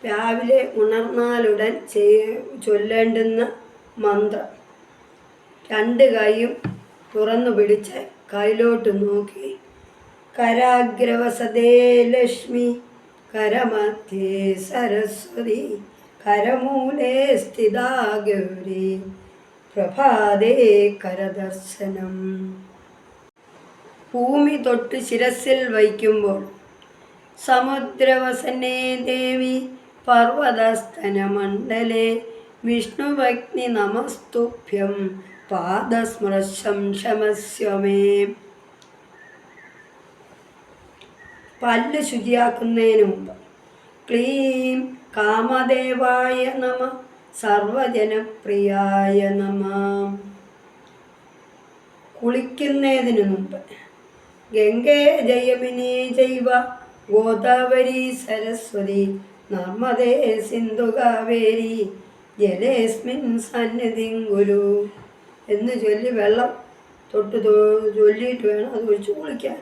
രാവിലെ ഉണർന്നാലുടൻ ചൊല്ലേണ്ടുന്ന മന്ത്രം. 2 കൈയും തുറന്നു പിടിച്ച് കയ്യിലോട്ട് നോക്കി കരാഗ്രവസതേ ലക്ഷ്മി കരമധ്യേ സരസ്വതി കരമൂലേ സ്ഥിതാ ഗൗരി പ്രഭാതേ കരദർശനം. ഭൂമി തൊട്ട് ശിരസിൽ വയ്ക്കുമ്പോൾ സമുദ്രവസനേ ദേവി പർവ്വതസ്തനമണ്ഡലേ വിഷ്ണുഭഗ്നി നമസ്തുഭ്യം പാദസ്മൃശം ക്ഷമസ്വമേ. പല്ല് ശുചിയാക്കുന്നതിന് മുമ്പ് ക്ലീം കാമദേവായ നമ സർവജനപ്രിയായ നമ. കുളിക്കുന്നതിന് മുമ്പ് ഗംഗേ ജയമിനി ജൈവ ഗോദാവരി സരസ്വതി നർമ്മദേ സിന്ധു കാവേരി ജലേസ്മിൻ സന്നിധിം കുരു എന്ന് ചൊല്ലി വെള്ളം തൊട്ട് ചൊല്ലിയിട്ട് വേണം അത് ഒഴിച്ച് കുളിക്കാൻ.